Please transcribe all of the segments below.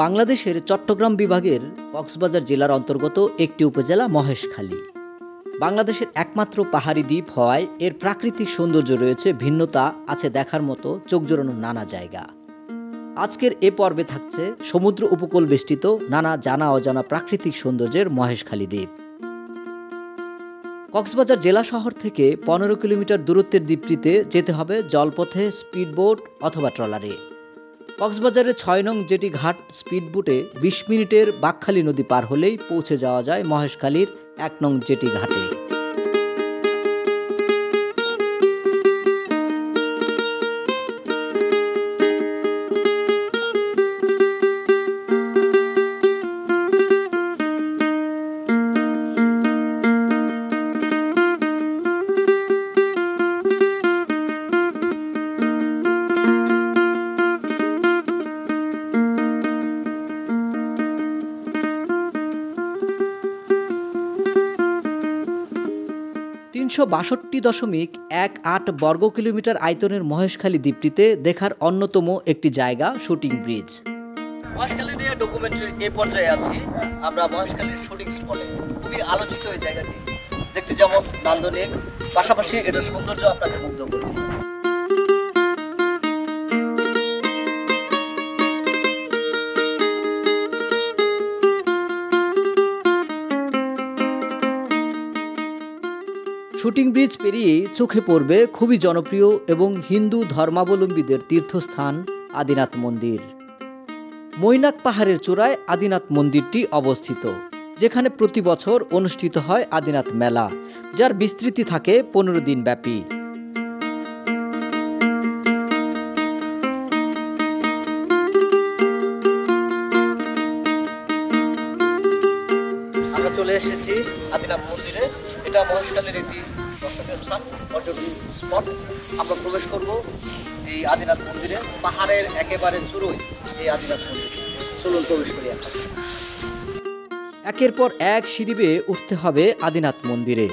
বাংলাদেশের চট্টগ্রাম বিভাগের কক্সবাজার জেলার অন্তর্গত একটি উপজেলা মহেশখালী। বাংলাদেশের একমাত্র পাহাড়ি দ্বীপ হওয়ায় এর প্রাকৃতিক সৌন্দর্য রয়েছে, ভিন্নতা আছে দেখার মতো চোখ জোড়ানো নানা জায়গা। আজকের এ পর্বে থাকছে সমুদ্র উপকূল বেষ্টিত নানা জানা অজানা প্রাকৃতিক সৌন্দর্যের মহেশখালী দ্বীপ। কক্সবাজার জেলা শহর থেকে 15 কিলোমিটার দূরত্বের দ্বীপটিতে যেতে হবে জলপথে, স্পিডবোট অথবা ট্রলারে। কক্সবাজারের 6 নং জেটি ঘাট স্পিডবোটে 20 মিনিটের বাঁকখালী নদী পার হলেই পৌঁছে যাওয়া যায় মহেশখালীর 1 নং জেটি ঘাটে। 362.18 বর্গ কিলোমিটার আয়তনের মহেশখালী দ্বীপটিতে দেখার অন্যতম একটি জায়গা শুটিং ব্রিজ। মহেশখালী নিয়ে ডকুমেন্টারি এ পর্যায়ে আছি আমরা মহেশখালীর শুটিং স্পটে। খুবই আলোচিত এই জায়গাটি, দেখতে যেমন নান্দনিক, পাশাপাশি এটার সৌন্দর্য আপনাকে মুগ্ধ করবে। শুটিং ব্রিজ পেরিয়েই চোখে পড়বে খুবই জনপ্রিয় এবং হিন্দু ধর্মাবলম্বীদের তীর্থস্থান আদিনাথ মন্দির। মৈনাক পাহাড়ের চূড়ায় আদিনাথ মন্দিরটি অবস্থিত, যেখানে প্রতি বছর অনুষ্ঠিত হয় আদিনাথ মেলা, যার বিস্তৃতি থাকে 15 দিন ব্যাপী। আমরা চলে এসেছি আদিনাথ মন্দিরে। এটা মহেশখালীর একটি দর্শনীয় স্থান, পর্যটন স্পট। আমরা প্রবেশ করব এই আদিনাথ মন্দিরে। পাহাড়ের একেবারে চূড়োয় এই আদিনাথ মন্দির। চলুন প্রবেশ করি এখন। একের পর এক সিঁড়ি বেয়ে উঠতে হবে আদিনাথ মন্দিরে।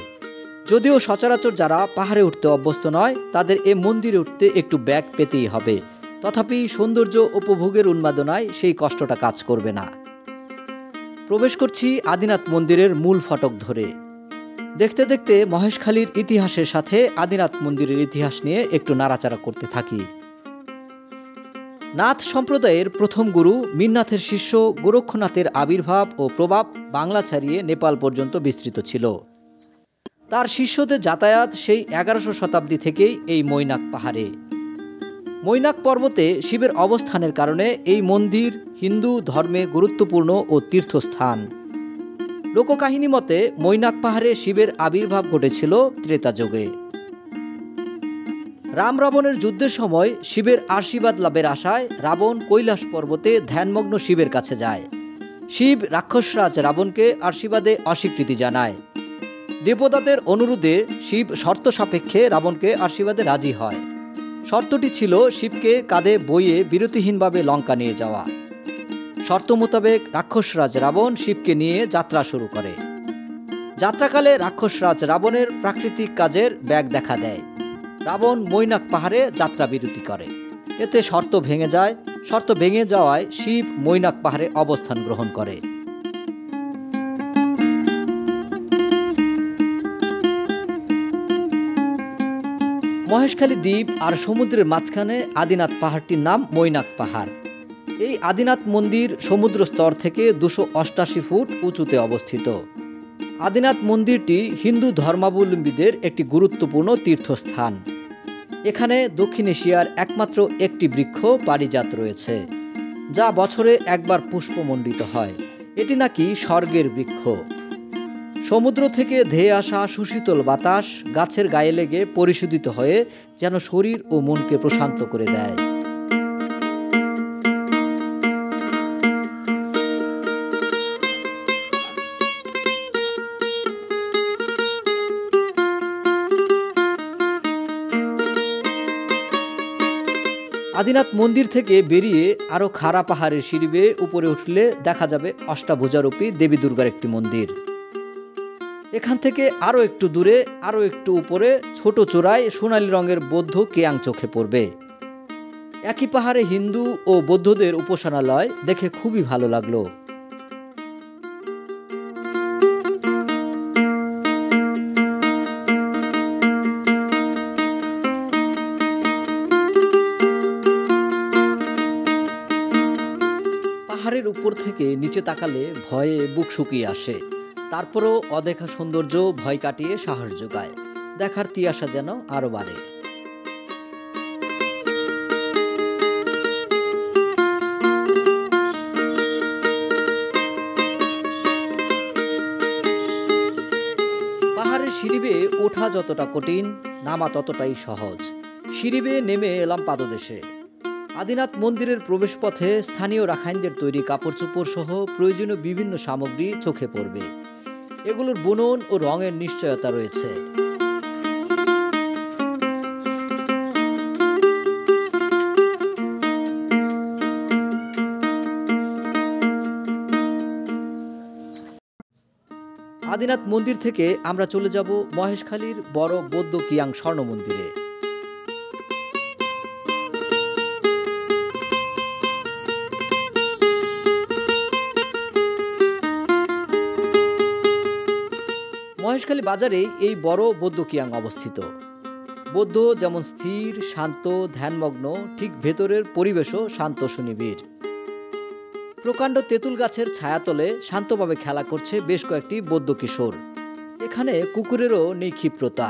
যদিও সচরাচর যারা পাহাড়ে উঠতে অভ্যস্ত নয়, তাদের এ মন্দিরে উঠতে একটু ব্যাগ পেতেই হবে। তথাপি সৌন্দর্য উপভোগের উন্মাদনায় সেই কষ্টটা কাজ করবে না। প্রবেশ করছি আদিনাথ মন্দিরের মূল ফটক ধরে। দেখতে দেখতে মহেশখালীর ইতিহাসের সাথে আদিনাথ মন্দিরের ইতিহাস নিয়ে একটু নাড়াচাড়া করতে থাকি। নাথ সম্প্রদায়ের প্রথম গুরু মীরনাথের শিষ্য গোরক্ষনাথের আবির্ভাব ও প্রভাব বাংলা ছাড়িয়ে নেপাল পর্যন্ত বিস্তৃত ছিল। তার শিষ্যদের যাতায়াত সেই 11শো শতাব্দী থেকেই এই মৈনাক পাহাড়ে। মৈনাক পর্বতে শিবের অবস্থানের কারণে এই মন্দির হিন্দু ধর্মে গুরুত্বপূর্ণ ও তীর্থস্থান। লোককাহিনী মতে মৈনাক পাহাড়ে শিবের আবির্ভাব ঘটেছিল ত্রেতা যুগে। রাম রাবণের যুদ্ধের সময় শিবের আশীর্বাদ লাভের আশায় রাবণ কৈলাস পর্বতে ধ্যানমগ্ন শিবের কাছে যায়। শিব রাক্ষসরাজ রাবণকে আশীর্বাদে অস্বীকৃতি জানায়। দেবতাদের অনুরোধে শিব শর্ত সাপেক্ষে রাবণকে আশীর্বাদে রাজি হয়। শর্তটি ছিল শিবকে কাঁধে বইয়ে বিরতিহীনভাবে লঙ্কা নিয়ে যাওয়া। শর্ত মোতাবেক রাক্ষসরাজ রাবণ শিবকে নিয়ে যাত্রা শুরু করে। যাত্রাকালে রাক্ষসরাজ রাবণের প্রাকৃতিক কাজের ব্যাগ দেখা দেয়। রাবণ মৈনাক পাহাড়ে যাত্রা বিরতি করে। এতে শর্ত ভেঙে যায়। শর্ত ভেঙে যাওয়ায় শিব মৈনাক পাহাড়ে অবস্থান গ্রহণ করে। মহেশখালী দ্বীপ আর সমুদ্রের মাঝখানে আদিনাথ পাহাড়টির নাম মৈনাক পাহাড়। এই আদিনাথ মন্দির সমুদ্র স্তর থেকে 288 ফুট উঁচুতে অবস্থিত। আদিনাথ মন্দিরটি হিন্দু ধর্মাবলম্বীদের একটি গুরুত্বপূর্ণ তীর্থস্থান। এখানে দক্ষিণ এশিয়ার একমাত্র একটি বৃক্ষ পারিজাত রয়েছে, যা বছরে একবার পুষ্পমণ্ডিত হয়। এটি নাকি স্বর্গের বৃক্ষ। সমুদ্র থেকে ধেয়ে আসা সুশীতল বাতাস গাছের গায়ে লেগে পরিশোধিত হয়ে যেন শরীর ও মনকে প্রশান্ত করে দেয়। আদিনাথ মন্দির থেকে বেরিয়ে আরও খাড়া পাহাড়ের সিঁড়ি বেয়ে উপরে উঠলে দেখা যাবে অষ্টাভুজারূপী দেবী দুর্গার একটি মন্দির। এখান থেকে আরও একটু দূরে, আরও একটু উপরে ছোট চূড়ায় সোনালী রঙের বৌদ্ধ কেয়াং চোখে পড়বে। একই পাহাড়ে হিন্দু ও বৌদ্ধদের উপাসনালয় দেখে খুবই ভালো লাগলো। পাহাড়ের উপর থেকে নিচে তাকালে ভয়ে বুক শুকিয়ে আসে, তারপরও অদেখা সৌন্দর্য ভয় কাটিয়ে সাহস যোগায়, দেখার তিয়াসা যেন আরো বাড়ে। পাহাড়ের সিঁড়ি বেয়ে ওঠা যতটা কঠিন, নামা ততটাই সহজ। সিঁড়ি বেয়ে নেমে এলাম পাদদেশে। আদিনাথ মন্দিরের প্রবেশপথে স্থানীয় রাখাইনদের তৈরি কাপড় চোপড় সহ প্রয়োজনীয় বিভিন্ন সামগ্রী চোখে পড়বে। এগুলোর বুনন ও রঙের নিশ্চয়তা রয়েছে। আদিনাথ মন্দির থেকে আমরা চলে যাব মহেশখালীর বড় বৌদ্ধ কিয়াং স্বর্ণ মন্দিরে। মহেশখালী বাজারে এই বড় বৌদ্ধ কিয়াং অবস্থিত। বৌদ্ধ যেমন স্থির, শান্ত, ধ্যানমগ্ন, ঠিক ভেতরের পরিবেশও শান্ত সুনিবিড়। প্রকাণ্ড তেঁতুল গাছের ছায়াতলে শান্তভাবে খেলা করছে বেশ কয়েকটি বৌদ্ধ কিশোর। এখানে কুকুরেরও নেই ক্ষিপ্রতা।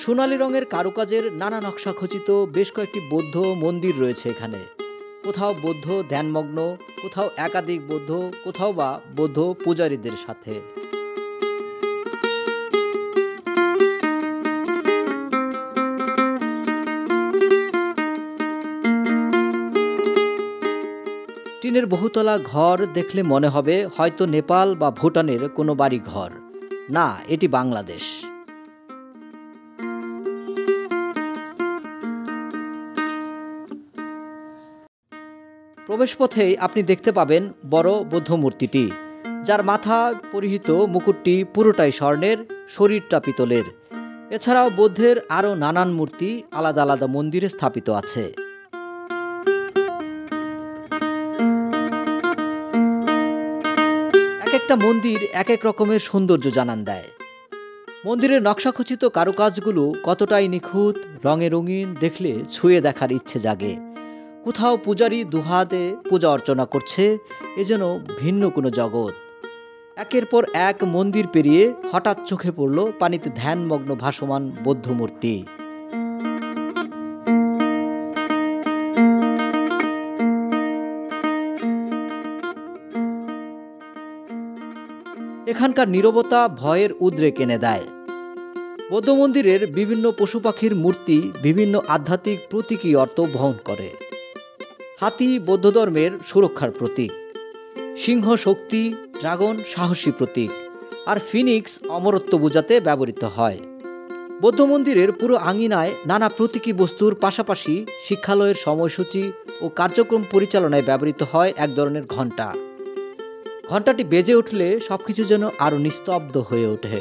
সোনালী রঙের কারুকাজের নানা নকশা খচিত বেশ কয়েকটি বৌদ্ধ মন্দির রয়েছে এখানে। কোথাও বৌদ্ধ ধ্যানমগ্ন, কোথাও একাধিক বৌদ্ধ, কোথাও বা বৌদ্ধ পূজারীদের সাথে। টিনের বহুতলা ঘর দেখলে মনে হবে হয়তো নেপাল বা ভুটানের কোনো বাড়ি ঘর। না, এটি বাংলাদেশ। প্রবেশপথেই আপনি দেখতে পাবেন বড় বৌদ্ধ মূর্তিটি, যার মাথা পরিহিত মুকুটটি পুরোটাই স্বর্ণের, শরীরটা পিতলের। এছাড়াও বৌদ্ধের আরও নানান মূর্তি আলাদা আলাদা মন্দিরে স্থাপিত আছে। একটা মন্দির এক এক রকমের সৌন্দর্য জানান দেয়। মন্দিরের নকশাখচিত কারুকাজগুলো কতটাই নিখুঁত, রঙে রঙিন, দেখলে ছুঁয়ে দেখার ইচ্ছে জাগে। কোথাও পূজারী দুহাতে পূজা অর্চনা করছে, এ যেন ভিন্ন কোনো জগৎ। একের পর এক মন্দির পেরিয়ে হঠাৎ চোখে পড়ল পানিতে ধ্যানমগ্ন ভাসমান বৌদ্ধ মূর্তি। এখানকার নীরবতা ভয়ের উদ্রেক এনে দেয়। বৌদ্ধ মন্দিরের বিভিন্ন পশু পাখির মূর্তি বিভিন্ন আধ্যাত্মিক প্রতীকী অর্থ বহন করে। হাতি বৌদ্ধ ধর্মের সুরক্ষার প্রতীক, সিংহ শক্তি, ড্রাগন সাহসী প্রতীক, আর ফিনিক্স অমরত্ব বোঝাতে ব্যবহৃত হয়। বৌদ্ধ মন্দিরের পুরো আঙিনায় নানা প্রতীকী বস্তুর পাশাপাশি শিক্ষালয়ের সময়সূচি ও কার্যক্রম পরিচালনায় ব্যবহৃত হয় এক ধরনের ঘণ্টা। ঘণ্টাটি বেজে উঠলে সবকিছু যেন আরো নিস্তব্ধ হয়ে ওঠে।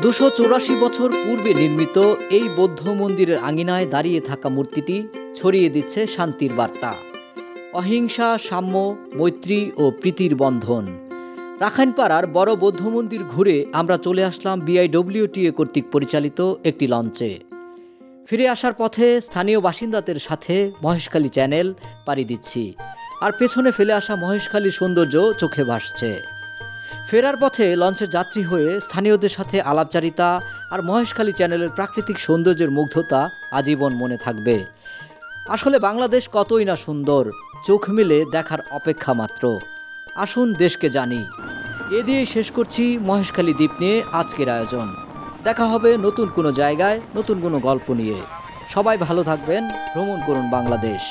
284 বছর পূর্বে নির্মিত এই বৌদ্ধ মন্দিরের আঙিনায় দাঁড়িয়ে থাকা মূর্তিটি ছড়িয়ে দিচ্ছে শান্তির বার্তা, অহিংসা, সাম্য, মৈত্রী ও প্রীতির বন্ধন। রাখাইনপাড়ার বড় বৌদ্ধ মন্দির ঘুরে আমরা চলে আসলাম BIWTA কর্তৃক পরিচালিত একটি লঞ্চে। ফিরে আসার পথে স্থানীয় বাসিন্দাদের সাথে মহেশখালী চ্যানেল পাড়ি দিচ্ছি, আর পেছনে ফেলে আসা মহেশখালীর সৌন্দর্য চোখে ভাসছে। ফেরার পথে লঞ্চের যাত্রী হয়ে স্থানীয়দের সাথে আলাপচারিতা আর মহেশখালী চ্যানেলের প্রাকৃতিক সৌন্দর্যের মুগ্ধতা আজীবন মনে থাকবে। আসলে বাংলাদেশ কতই না সুন্দর, চোখ মেলে দেখার অপেক্ষা মাত্র। আসুন দেশকে জানি। এ দিয়েই শেষ করছি মহেশখালী দ্বীপ নিয়ে আজকের আয়োজন। দেখা হবে নতুন কোনো জায়গায়, নতুন কোনো গল্প নিয়ে। সবাই ভালো থাকবেন, ভ্রমণ করুন বাংলাদেশ।